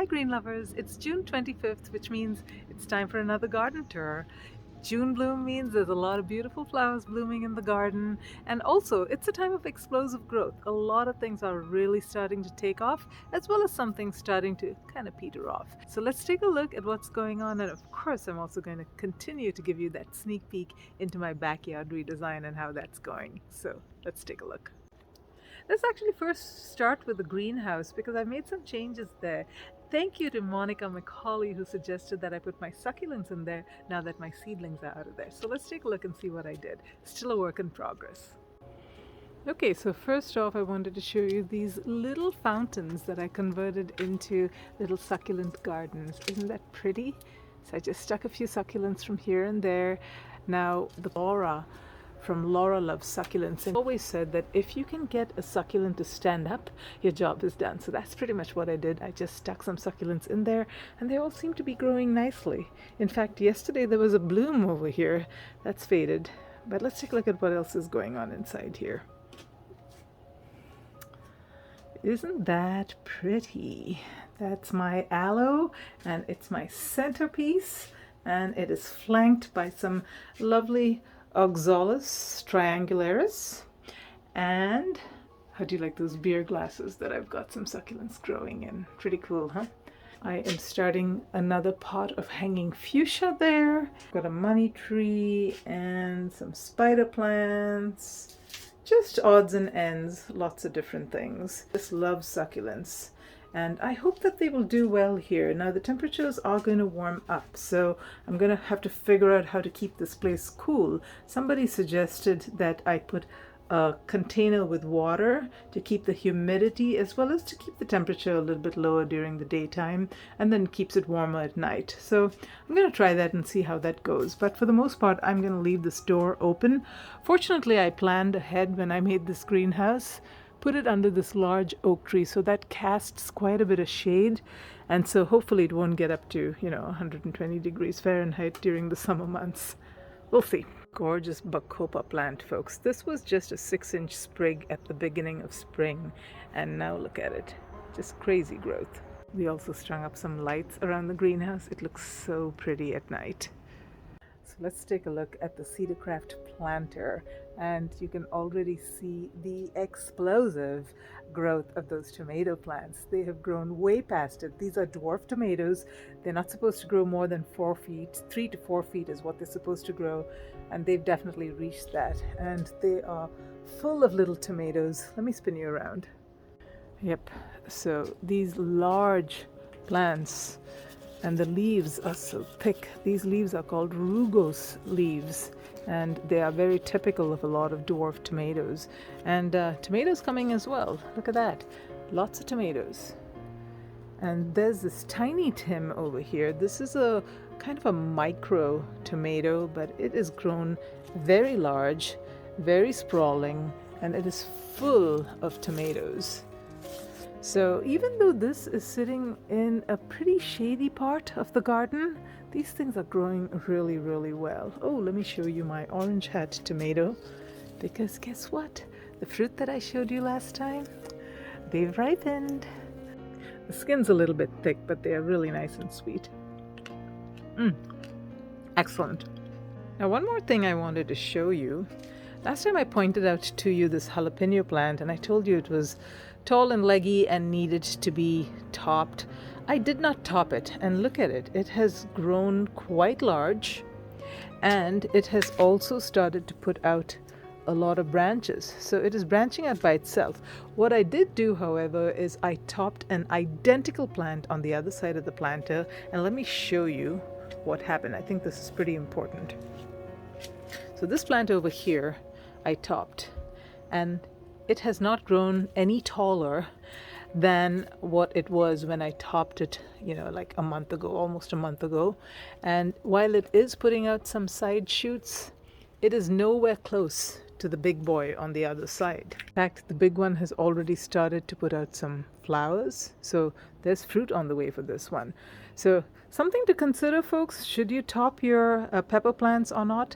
Hi green lovers, it's June 25th, which means it's time for another garden tour. June bloom means there's a lot of beautiful flowers blooming in the garden, and also it's a time of explosive growth. A lot of things are really starting to take off, as well as some things starting to kind of peter off. So let's take a look at what's going on, and of course I'm also going to continue to give you that sneak peek into my backyard redesign and how that's going. So let's take a look. Let's actually first start with the greenhouse because I made some changes there. Thank you to Monica McCauley who suggested that I put my succulents in there now that my seedlings are out of there. So let's take a look and see what I did. Still a work in progress. Okay, so first off I wanted to show you these little fountains that I converted into little succulent gardens. Isn't that pretty? So I just stuck a few succulents from here and there. Now the Laura from Laura Loves Succulents and always said that if you can get a succulent to stand up, your job is done. So that's pretty much what I did. I just stuck some succulents in there and they all seem to be growing nicely. In fact, yesterday there was a bloom over here. That's faded. But let's take a look at what else is going on inside here. Isn't that pretty? That's my aloe and it's my centerpiece and it is flanked by some lovely Oxalis triangularis. And how do you like those beer glasses that I've got some succulents growing in? Pretty cool, huh? I am starting another pot of hanging fuchsia there. Got a money tree and some spider plants. Just odds and ends, lots of different things. Just love succulents. And I hope that they will do well here. Now the temperatures are going to warm up, so I'm going to have to figure out how to keep this place cool. Somebody suggested that I put a container with water to keep the humidity as well as to keep the temperature a little bit lower during the daytime and then keeps it warmer at night. So I'm going to try that and see how that goes. But for the most part, I'm going to leave this door open. Fortunately, I planned ahead when I made this greenhouse. Put it under this large oak tree so that casts quite a bit of shade, and so hopefully it won't get up to 120 degrees Fahrenheit during the summer months. We'll see. Gorgeous bacopa plant, folks. This was just a 6-inch sprig at the beginning of spring, and now look at it, just crazy growth. We also strung up some lights around the greenhouse. It looks so pretty at night. So let's take a look at the Cedarcraft planter, and you can already see the explosive growth of those tomato plants. They have grown way past it. These are dwarf tomatoes. They're not supposed to grow more than 4 feet. 3 to 4 feet is what they're supposed to grow, and they've definitely reached that. And they are full of little tomatoes. Let me spin you around. Yep, so these large plants, and the leaves are so thick. These leaves are called rugose leaves, and they are very typical of a lot of dwarf tomatoes. And tomatoes coming as well. Look at that. Lots of tomatoes. And there's this tiny Tim over here. This is a kind of a micro tomato, but it is grown very large, very sprawling, and it is full of tomatoes. So even though this is sitting in a pretty shady part of the garden, these things are growing really, really well. Oh, let me show you my orange hat tomato, because guess what? The fruit that I showed you last time, they've ripened. The skin's a little bit thick, but they are really nice and sweet. Excellent. Now one more thing I wanted to show you. Last time I pointed out to you this jalapeno plant, and I told you it was tall and leggy and needed to be topped. I did not top it, and look at it. It has grown quite large, and it has also started to put out a lot of branches. So it is branching out by itself. What I did do, however, is I topped an identical plant on the other side of the planter, and let me show you what happened. I think this is pretty important. So this plant over here, I topped, and it has not grown any taller than what it was when I topped it, like a month ago, almost a month ago. And while it is putting out some side shoots, it is nowhere close to the big boy on the other side. In fact, the big one has already started to put out some flowers, so there's fruit on the way for this one. So something to consider, folks, should you top your pepper plants or not.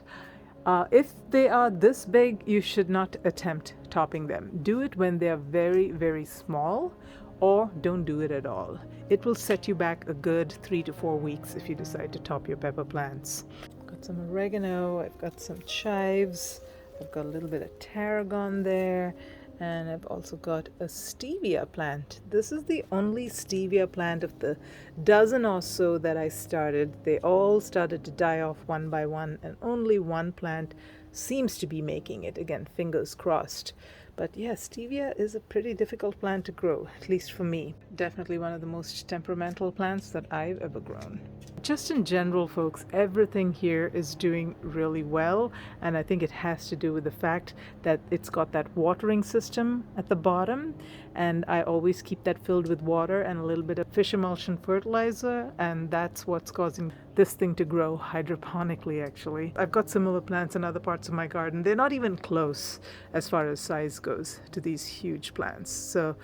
If they are this big, you should not attempt topping them. Do it when they are very, very small, or don't do it at all. It will set you back a good 3 to 4 weeks if you decide to top your pepper plants. I've got some oregano, I've got some chives, I've got a little bit of tarragon there, and I've also got a stevia plant. This is the only stevia plant of the dozen or so that I started. They all started to die off one by one, and only one plant seems to be making it. Again, fingers crossed. But yeah, stevia is a pretty difficult plant to grow, at least for me. Definitely one of the most temperamental plants that I've ever grown. Just in general, folks, everything here is doing really well, and I think it has to do with the fact that it's got that watering system at the bottom, and I always keep that filled with water and a little bit of fish emulsion fertilizer, and that's what's causing this thing to grow hydroponically. Actually, I've got similar plants in other parts of my garden. They're not even close as far as size goes to these huge plants. So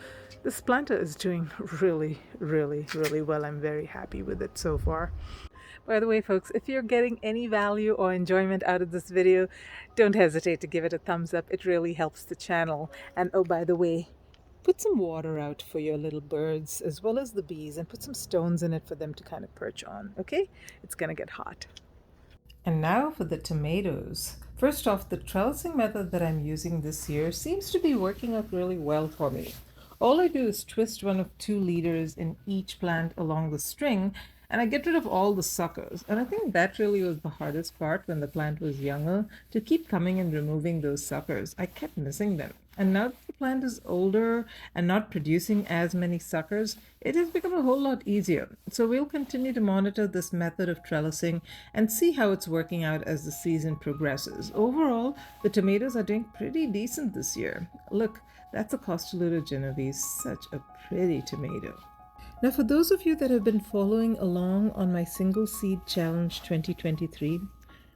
this planter is doing really, really, really well. I'm very happy with it so far. By the way, folks, if you're getting any value or enjoyment out of this video, don't hesitate to give it a thumbs up. It really helps the channel. And oh, by the way, put some water out for your little birds as well as the bees, and put some stones in it for them to kind of perch on, okay? It's gonna get hot. And now for the tomatoes. First off, the trellising method that I'm using this year seems to be working out really well for me. All I do is twist one of 2 leaders in each plant along the string, and I get rid of all the suckers. And I think that really was the hardest part when the plant was younger, to keep coming and removing those suckers. I kept missing them. And now that the plant is older and not producing as many suckers, it has become a whole lot easier. So we'll continue to monitor this method of trellising and see how it's working out as the season progresses. Overall, the tomatoes are doing pretty decent this year. Look, that's a Costco Genovese, such a pretty tomato. Now, for those of you that have been following along on my Single Seed Challenge 2023,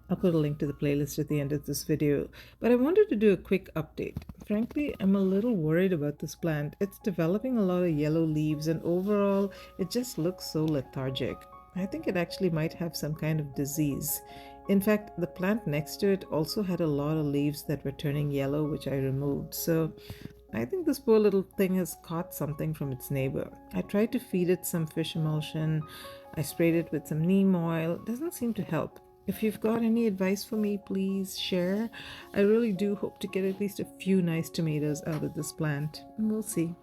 I'll put a link to the playlist at the end of this video, but I wanted to do a quick update. Frankly, I'm a little worried about this plant. It's developing a lot of yellow leaves, and overall, it just looks so lethargic. I think it actually might have some kind of disease. In fact, the plant next to it also had a lot of leaves that were turning yellow, which I removed. So I think this poor little thing has caught something from its neighbor. I tried to feed it some fish emulsion. I sprayed it with some neem oil. It doesn't seem to help. If you've got any advice for me, please share. I really do hope to get at least a few nice tomatoes out of this plant. We'll see.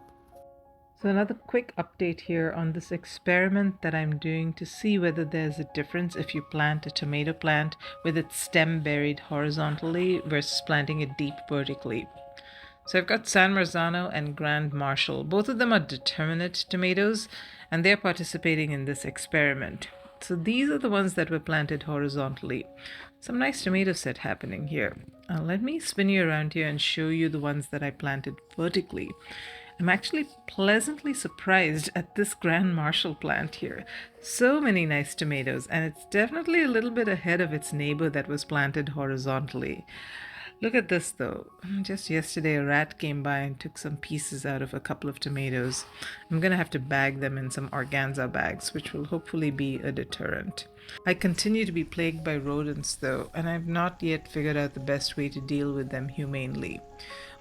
So another quick update here on this experiment that I'm doing to see whether there's a difference if you plant a tomato plant with its stem buried horizontally versus planting it deep vertically. So I've got San Marzano and Grand Marshal. Both of them are determinate tomatoes, and they're participating in this experiment. So these are the ones that were planted horizontally. Some nice tomato set happening here. Let me spin you around here and show you the ones that I planted vertically. I'm actually pleasantly surprised at this Grand Marshal plant here. So many nice tomatoes, and it's definitely a little bit ahead of its neighbor that was planted horizontally. Look at this though. Just yesterday a rat came by and took some pieces out of a couple of tomatoes. I'm gonna have to bag them in some organza bags, which will hopefully be a deterrent. I continue to be plagued by rodents though, and I've not yet figured out the best way to deal with them humanely.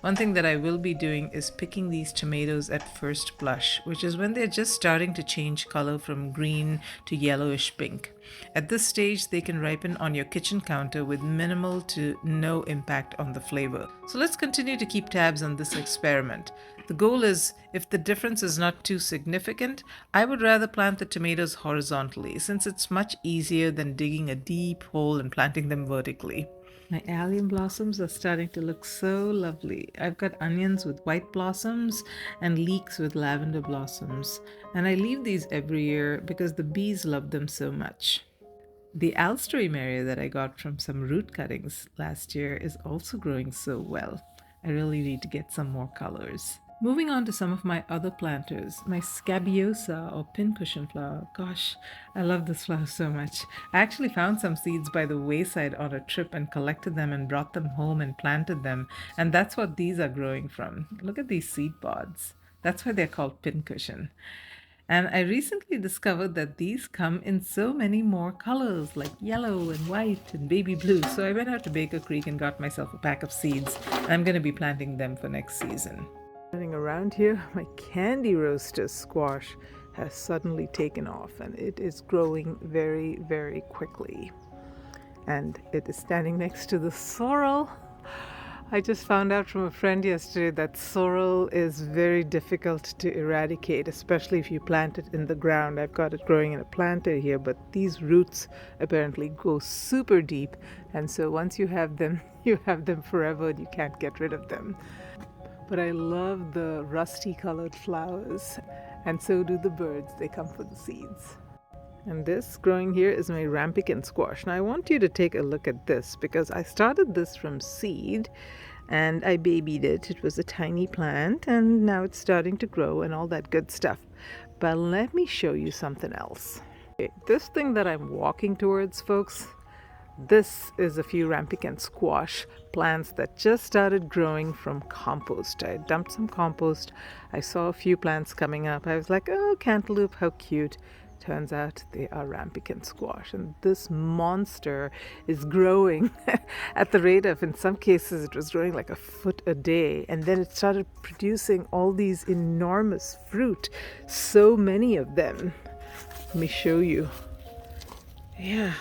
One thing that I will be doing is picking these tomatoes at first blush, which is when they're just starting to change color from green to yellowish pink. At this stage, they can ripen on your kitchen counter with minimal to no impact on the flavor. So let's continue to keep tabs on this experiment. The goal is, if the difference is not too significant, I would rather plant the tomatoes horizontally, since it's much easier than digging a deep hole and planting them vertically. My allium blossoms are starting to look so lovely. I've got onions with white blossoms and leeks with lavender blossoms. And I leave these every year because the bees love them so much. The alstroemeria that I got from some root cuttings last year is also growing so well. I really need to get some more colors. Moving on to some of my other planters, my scabiosa or pincushion flower. Gosh, I love this flower so much. I actually found some seeds by the wayside on a trip and collected them and brought them home and planted them. And that's what these are growing from. Look at these seed pods. That's why they're called pincushion. And I recently discovered that these come in so many more colors, like yellow and white and baby blue. So I went out to Baker Creek and got myself a pack of seeds. And I'm going to be planting them for next season. Running around here, my candy roaster squash has suddenly taken off and it is growing very, very quickly. And it is standing next to the sorrel. I just found out from a friend yesterday that sorrel is very difficult to eradicate, especially if you plant it in the ground. I've got it growing in a planter here, but these roots apparently go super deep, and so once you have them forever and you can't get rid of them. But I love the rusty colored flowers, and so do the birds. They come for the seeds. And this growing here is my Rampicante squash. Now I want you to take a look at this because I started this from seed and I babied it. It was a tiny plant and now it's starting to grow and all that good stuff. But let me show you something else. Okay, this thing that I'm walking towards, folks, this is a few Rampicante squash plants that just started growing from compost. I dumped some compost. I saw a few plants coming up. I was like, oh, cantaloupe, how cute. Turns out they are Rampicante squash, and this monster is growing at the rate of, in some cases, it was growing like a foot a day, and then it started producing all these enormous fruit, so many of them. Let me show you. Yeah,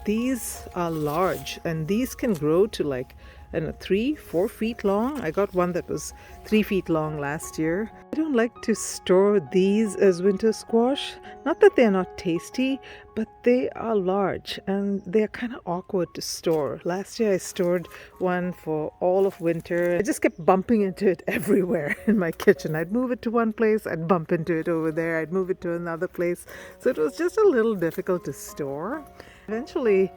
these are large, and these can grow to like, I don't know, 3-4 feet long. I got one that was 3 feet long last year. I don't like to store these as winter squash. Not that they're not tasty, but they are large and they're kind of awkward to store. Last year I stored one for all of winter. I just kept bumping into it everywhere in my kitchen. I'd move it to one place, I'd bump into it over there, I'd move it to another place. So it was just a little difficult to store. Eventually,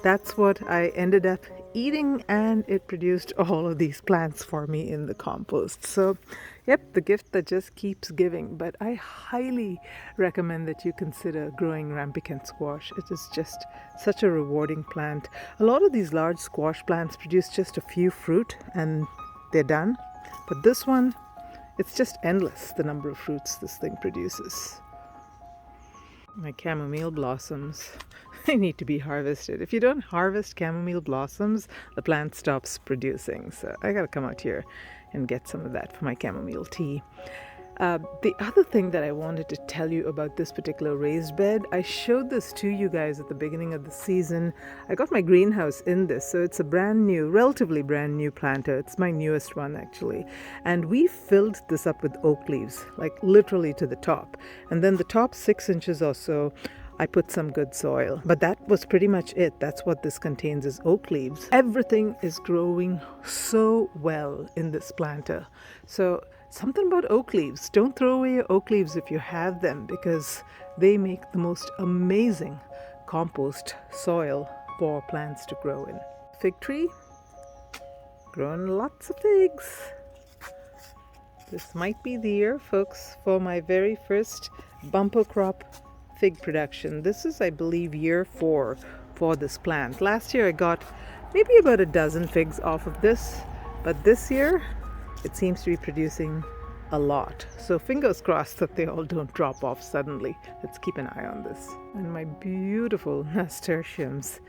that's what I ended up eating, and it produced all of these plants for me in the compost. So, yep, the gift that just keeps giving. But I highly recommend that you consider growing Rampicante squash. It is just such a rewarding plant. A lot of these large squash plants produce just a few fruit and they're done. But this one, it's just endless, the number of fruits this thing produces. My chamomile blossoms, they need to be harvested. If you don't harvest chamomile blossoms, the plant stops producing. So I gotta come out here and get some of that for my chamomile tea. The other thing that I wanted to tell you about this particular raised bed, I showed this to you guys at the beginning of the season. I got my greenhouse in this, so it's a brand new, relatively brand new planter. It's my newest one actually. And we filled this up with oak leaves, like literally to the top. And then the top 6 inches or so, I put some good soil, but that was pretty much it. That's what this contains, is oak leaves. Everything is growing so well in this planter. So something about oak leaves. Don't throw away your oak leaves if you have them, because they make the most amazing compost soil for plants to grow in. Fig tree, growing lots of figs. This might be the year, folks, for my very first bumper crop fig production. This is, I believe, year 4 for this plant. Last year I got maybe about a dozen figs off of this, but this year it seems to be producing a lot. So fingers crossed that they all don't drop off suddenly. Let's keep an eye on this. And my beautiful nasturtiums.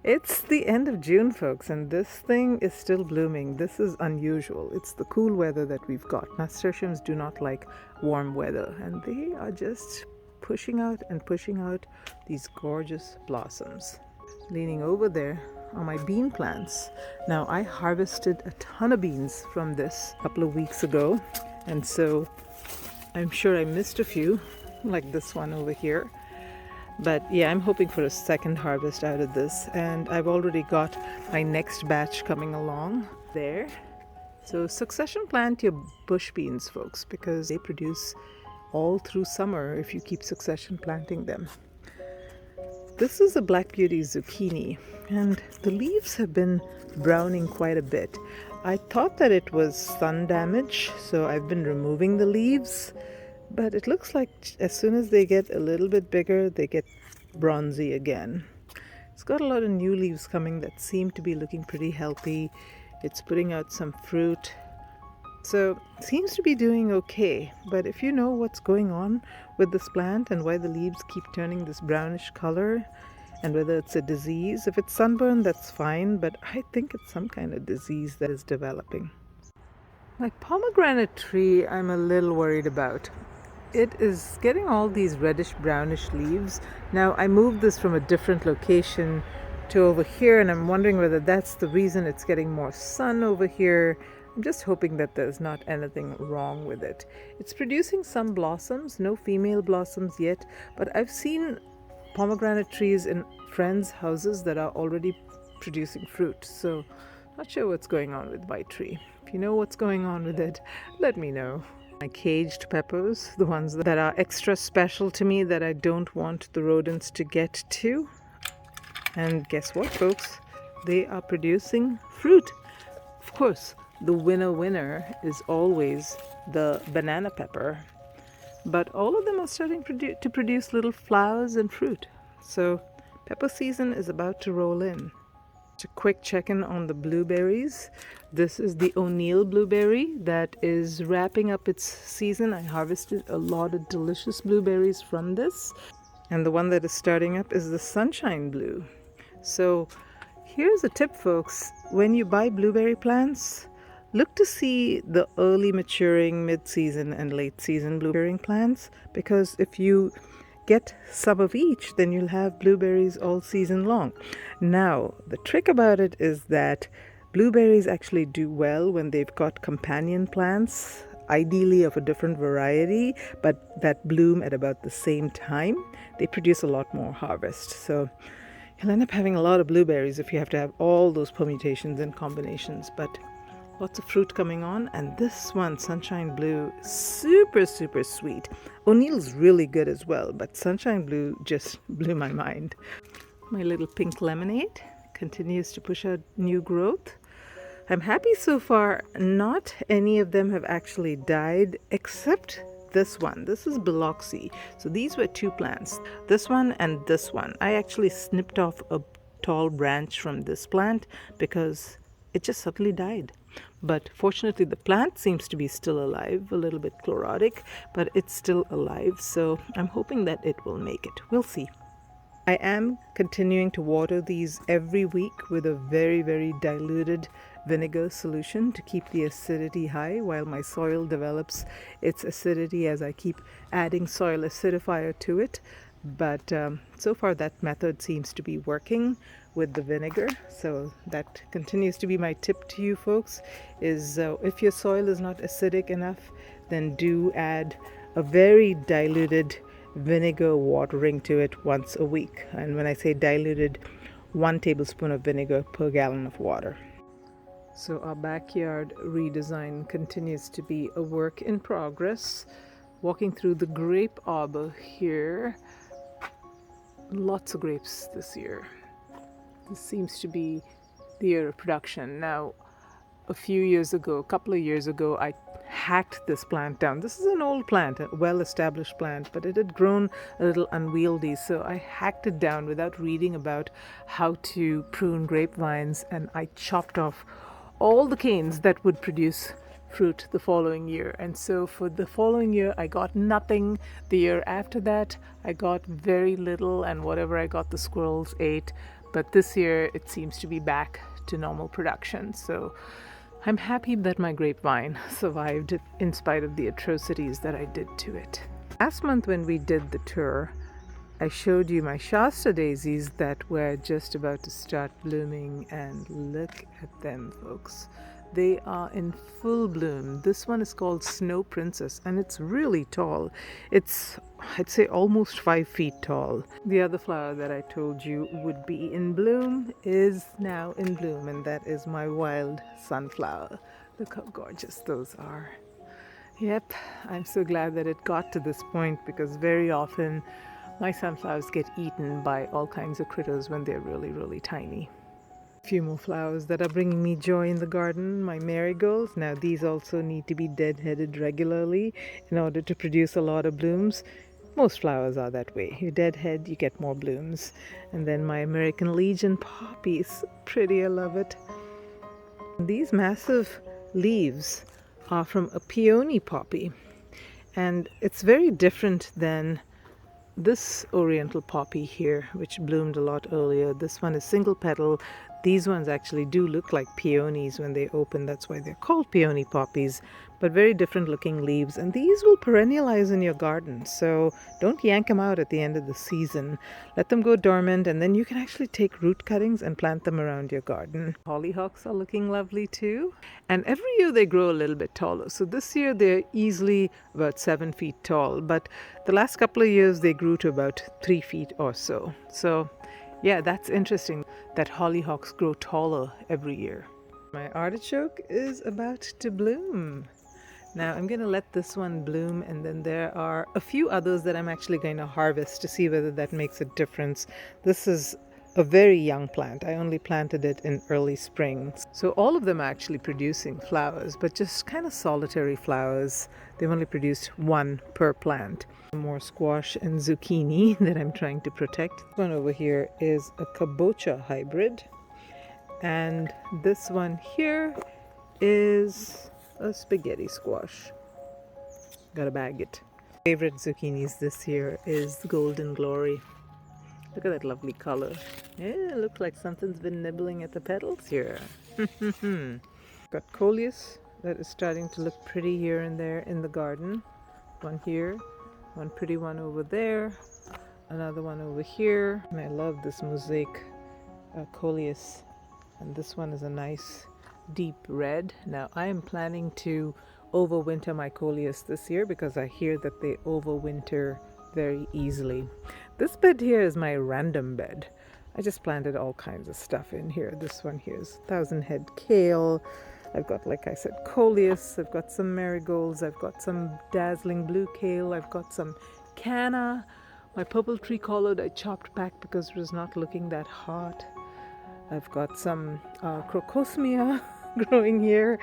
It's the end of June, folks, and this thing is still blooming. This is unusual. It's the cool weather that we've got. Nasturtiums do not like warm weather, and they are just pushing out these gorgeous blossoms. Leaning over there are my bean plants. Now, I harvested a ton of beans from this a couple of weeks ago, and so I'm sure I missed a few, like this one over here. But yeah, I'm hoping for a second harvest out of this, and I've already got my next batch coming along there. So succession plant your bush beans, folks, because they produce all through summer if you keep succession planting them. This is a black beauty zucchini, and the leaves have been browning quite a bit. I thought that it was sun damage, so I've been removing the leaves, but it looks like as soon as they get a little bit bigger, they get bronzy again. It's got a lot of new leaves coming that seem to be looking pretty healthy. It's putting out some fruit. So it seems to be doing okay, but if you know what's going on with this plant and why the leaves keep turning this brownish color, and whether it's a disease, if it's sunburn, that's fine, but I think it's some kind of disease that is developing. My pomegranate tree I'm a little worried about. It is getting all these reddish brownish leaves. Now I moved this from a different location to over here, and I'm wondering whether that's the reason it's getting more sun over here. I'm just hoping that there's not anything wrong with it. It's producing some blossoms, no female blossoms yet, but I've seen pomegranate trees in friends' houses that are already producing fruit. So not sure what's going on with my tree. If you know what's going on with it, let me know. My caged peppers, the ones that are extra special to me that I don't want the rodents to get to. And guess what, folks? They are producing fruit. Of course, the winner is always the banana pepper. But all of them are starting to produce little flowers and fruit. So pepper season is about to roll in. A quick check-in on the blueberries. This is the O'Neill blueberry that is wrapping up its season. I harvested a lot of delicious blueberries from this. And the one that is starting up is the Sunshine Blue. So here's a tip, folks. When you buy blueberry plants, look to see the early maturing, mid-season, and late-season blueberry plants, because if you get some of each, then you'll have blueberries all season long. Now, the trick about it is that blueberries actually do well when they've got companion plants, ideally of a different variety, but that bloom at about the same time. They produce a lot more harvest. So you'll end up having a lot of blueberries if you have to have all those permutations and combinations, but lots of fruit coming on. And this one, Sunshine Blue, super sweet. O'Neill's really good as well, but Sunshine Blue just blew my mind. My little pink lemonade continues to push out new growth. I'm happy so far. Not any of them have actually died except this one. This is Biloxi. So these were two plants, this one and this one. I actually snipped off a tall branch from this plant because it just suddenly died. But fortunately the plant seems to be still alive, a little bit chlorotic, but it's still alive. So I'm hoping that it will make it. We'll see. I am continuing to water these every week with a very diluted vinegar solution to keep the acidity high while my soil develops its acidity as I keep adding soil acidifier to it. But so far that method seems to be working with the vinegar. So that continues to be my tip to you folks, is if your soil is not acidic enough, then do add a very diluted vinegar watering to it once a week. And when I say diluted, 1 tablespoon of vinegar per gallon of water. So our backyard redesign continues to be a work in progress. Walking through the grape arbor here. Lots of grapes this year. This seems to be the year of production. Now, a couple of years ago, I hacked this plant down. This is an old plant, a well-established plant, but it had grown a little unwieldy, so I hacked it down without reading about how to prune grapevines, and I chopped off all the canes that would produce fruit the following year. And so for the following year I got nothing. The year after that I got very little, and whatever I got the squirrels ate. But this year it seems to be back to normal production. So I'm happy that my grapevine survived in spite of the atrocities that I did to it. Last month when we did the tour, I showed you my Shasta daisies that were just about to start blooming, and look at them, folks. They are in full bloom. This one is called Snow Princess, and it's really tall. It's, I'd say, almost 5 feet tall. The other flower that I told you would be in bloom is now in bloom, and that is my wild sunflower. Look how gorgeous those are. Yep, I'm so glad that it got to this point, because very often my sunflowers get eaten by all kinds of critters when they're really tiny. A few more flowers that are bringing me joy in the garden. My marigolds. Now these also need to be deadheaded regularly in order to produce a lot of blooms. Most flowers are that way. You deadhead, you get more blooms. And then my American Legion poppy is pretty. I love it. These massive leaves are from a peony poppy, and it's very different than this oriental poppy here, which bloomed a lot earlier. This one is single petal. These ones actually do look like peonies when they open. That's why they're called peony poppies, but very different looking leaves. And these will perennialize in your garden. So don't yank them out at the end of the season. Let them go dormant, and then you can actually take root cuttings and plant them around your garden. Hollyhocks are looking lovely too. And every year they grow a little bit taller. So this year they're easily about 7 feet tall, but the last couple of years they grew to about 3 feet or so. So yeah, that's interesting that hollyhocks grow taller every year. My artichoke is about to bloom. Now I'm going to let this one bloom, and then there are a few others that I'm actually going to harvest to see whether that makes a difference. This is a very young plant. I only planted it in early spring. So all of them are actually producing flowers, but just kind of solitary flowers. They've only produced one per plant. More squash and zucchini that I'm trying to protect. This one over here is a kabocha hybrid, and this one here is a spaghetti squash. Gotta bag it. Favorite zucchinis this year is Golden Glory. Look at that lovely color. Yeah, it looks like something's been nibbling at the petals here. Got coleus that is starting to look pretty here and there in the garden. One here, one pretty one over there, another one over here. And I love this mosaic coleus, and this one is a nice deep red. Now I am planning to overwinter my coleus this year because I hear that they overwinter very easily. This bed here is my random bed. I just planted all kinds of stuff in here. This one here is 1,000-head kale. I've got, like I said, coleus. I've got some marigolds. I've got some dazzling blue kale. I've got some canna. My purple tree collard I chopped back because it was not looking that hot. I've got some crocosmia growing here.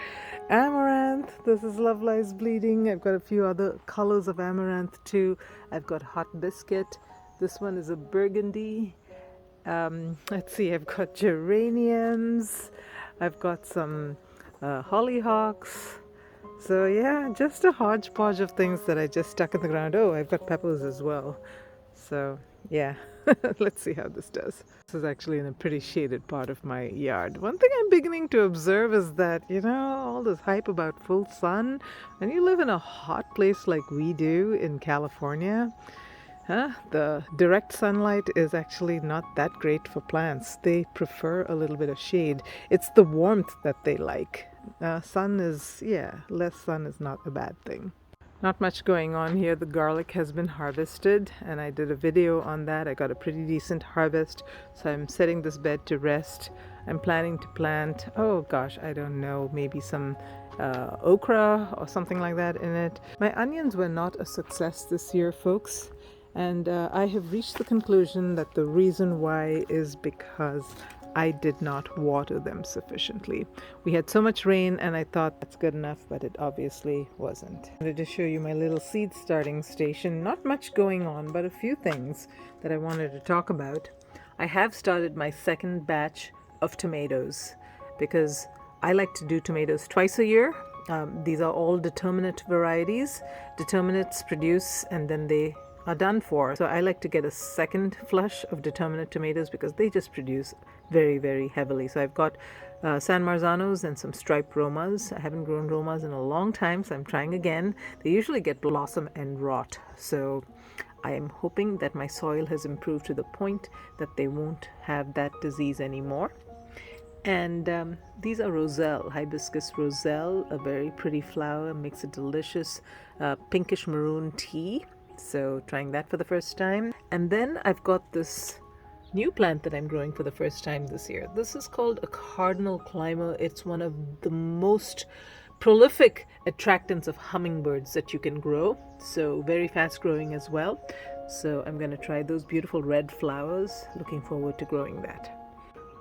Amaranth. This is Love Lies Bleeding. I've got a few other colors of amaranth too. I've got hot biscuit. This one is a burgundy. Let's see, I've got geraniums. I've got some hollyhocks. So yeah, just a hodgepodge of things that I just stuck in the ground. Oh, I've got peppers as well. So yeah, let's see how this does. This is actually in a pretty shaded part of my yard. One thing I'm beginning to observe is that, you know, all this hype about full sun, when you live in a hot place like we do in California, the direct sunlight is actually not that great for plants. They prefer a little bit of shade. It's the warmth that they like. Less sun is not a bad thing. Not much going on here. The garlic has been harvested, and I did a video on that. I got a pretty decent harvest, so I'm setting this bed to rest. I'm planning to plant, oh gosh, I don't know, maybe some okra or something like that in it. My onions were not a success this year, folks. And I have reached the conclusion that the reason why is because I did not water them sufficiently. We had so much rain and I thought that's good enough, but it obviously wasn't. I wanted to show you my little seed starting station. Not much going on, but a few things that I wanted to talk about. I have started my second batch of tomatoes because I like to do tomatoes twice a year. These are all determinate varieties. Determinates produce and then they are done for. So I like to get a second flush of determinate tomatoes because they just produce very, very heavily. So I've got San Marzanos and some striped Romas. I haven't grown Romas in a long time, so I'm trying again. They usually get blossom and rot. So I am hoping that my soil has improved to the point that they won't have that disease anymore. And these are roselle, hibiscus roselle, a very pretty flower, makes a delicious pinkish maroon tea. So trying that for the first time. And then I've got this new plant that I'm growing for the first time this year. This is called a cardinal climber. It's one of the most prolific attractants of hummingbirds that you can grow. So very fast growing as well. So I'm going to try those beautiful red flowers. Looking forward to growing that.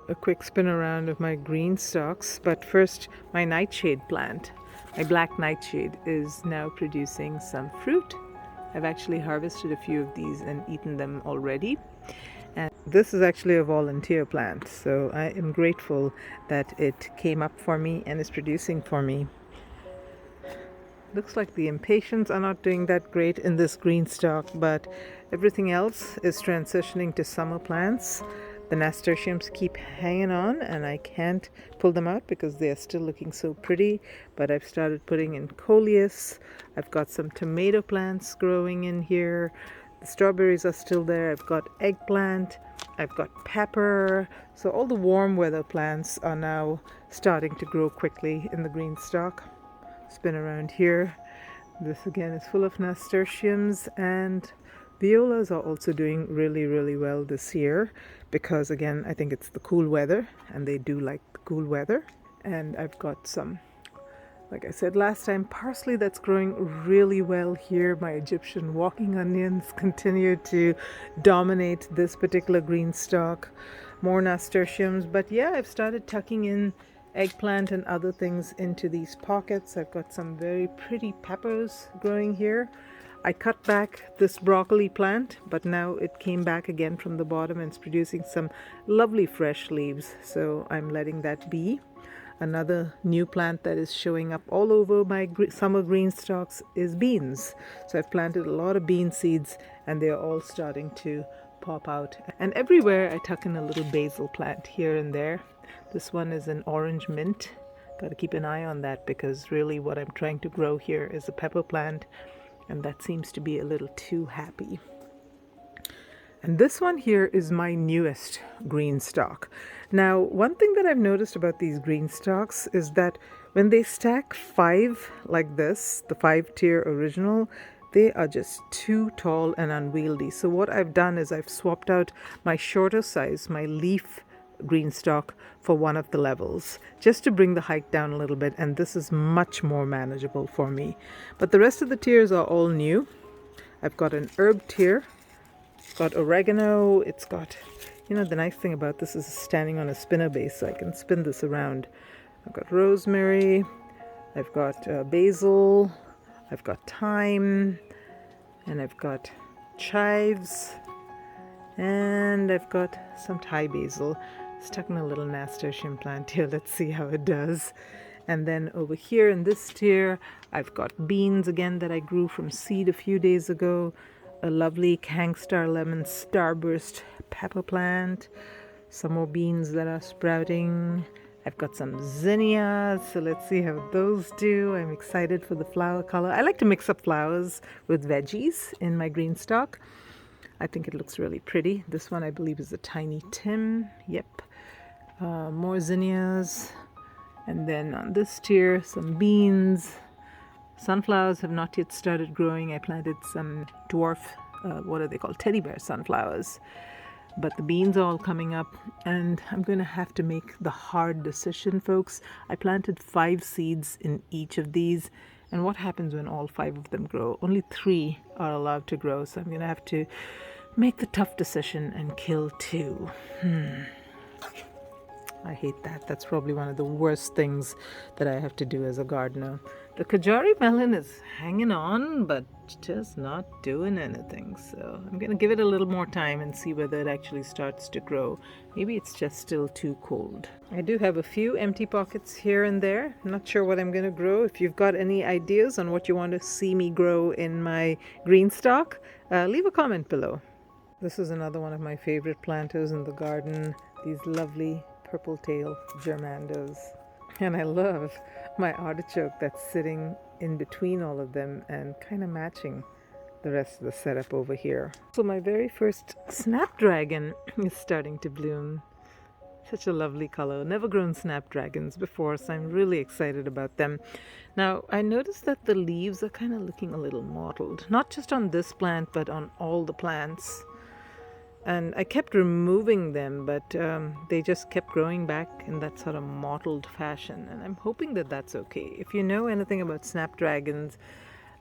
A quick spin around of my green stalks, but first my nightshade plant. My black nightshade is now producing some fruit. I've actually harvested a few of these and eaten them already. And this is actually a volunteer plant, so I am grateful that it came up for me and is producing for me. Looks like the impatiens are not doing that great in this green stalk, but everything else is transitioning to summer plants. The nasturtiums keep hanging on and I can't pull them out because they are still looking so pretty. But I've started putting in coleus. I've got some tomato plants growing in here. The strawberries are still there. I've got eggplant. I've got pepper. So all the warm weather plants are now starting to grow quickly in the green stock. Spin around here. This again is full of nasturtiums, and violas are also doing really, really well this year because again, I think it's the cool weather and they do like the cool weather. And I've got some, like I said last time, parsley that's growing really well here. My Egyptian walking onions continue to dominate this particular green stock. More nasturtiums, but yeah, I've started tucking in eggplant and other things into these pockets. I've got some very pretty peppers growing here. I cut back this broccoli plant, but now it came back again from the bottom and it's producing some lovely fresh leaves, so I'm letting that be. Another new plant that is showing up all over my summer green stalks is beans. So I've planted a lot of bean seeds and they're all starting to pop out. And everywhere I tuck in a little basil plant here and there. This one is an orange mint. Got to keep an eye on that because really what I'm trying to grow here is a pepper plant, and that seems to be a little too happy. And this one here is my newest green stalk. Now, one thing that I've noticed about these green stalks is that when they stack 5 like this, the 5-tier original, they are just too tall and unwieldy. So what I've done is I've swapped out my shorter size, my leaf green stalk, for one of the levels just to bring the height down a little bit, and this is much more manageable for me. But the rest of the tiers are all new. I've got an herb tier, it's got oregano, it's got, you know, the nice thing about this is standing on a spinner base, so I can spin this around. I've got rosemary, I've got basil, I've got thyme, and I've got chives, and I've got some Thai basil. Stuck in a little nasturtium plant here. Let's see how it does. And then over here in this tier, I've got beans again that I grew from seed a few days ago. A lovely Kangstar lemon starburst pepper plant. Some more beans that are sprouting. I've got some zinnias, so let's see how those do. I'm excited for the flower color. I like to mix up flowers with veggies in my green stock. I think it looks really pretty. This one I believe is a tiny Tim. Yep. More zinnias. And then on this tier, some beans. Sunflowers have not yet started growing. I planted some dwarf, what are they called? Teddy bear sunflowers. But the beans are all coming up, and I'm going to have to make the hard decision, folks. I planted 5 seeds in each of these, and what happens when all 5 of them grow? Only 3 are allowed to grow, so I'm going to have to make the tough decision and kill 2. I hate that. That's probably one of the worst things that I have to do as a gardener. The Kajari melon is hanging on, but just not doing anything. So I'm going to give it a little more time and see whether it actually starts to grow. Maybe it's just still too cold. I do have a few empty pockets here and there. I'm not sure what I'm going to grow. If you've got any ideas on what you want to see me grow in my green stock, leave a comment below. This is another one of my favorite planters in the garden. These lovely purple tail germandos. And I love my artichoke that's sitting in between all of them and kind of matching the rest of the setup over here. So my very first snapdragon is starting to bloom. Such a lovely color. Never grown snapdragons before, so I'm really excited about them. Now, I noticed that the leaves are kind of looking a little mottled. Not just on this plant, but on all the plants. And I kept removing them, but they just kept growing back in that sort of mottled fashion. And I'm hoping that that's okay. If you know anything about snapdragons,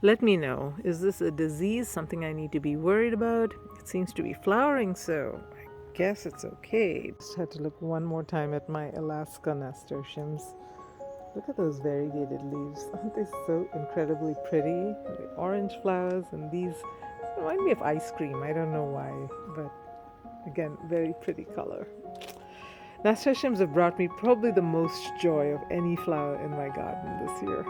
let me know. Is this a disease, something I need to be worried about? It seems to be flowering, so I guess it's okay. Just had to look one more time at my Alaska nasturtiums. Look at those variegated leaves. Aren't they so incredibly pretty? The orange flowers and these remind me of ice cream. I don't know why, but again, very pretty color. Nasturtiums have brought me probably the most joy of any flower in my garden this year.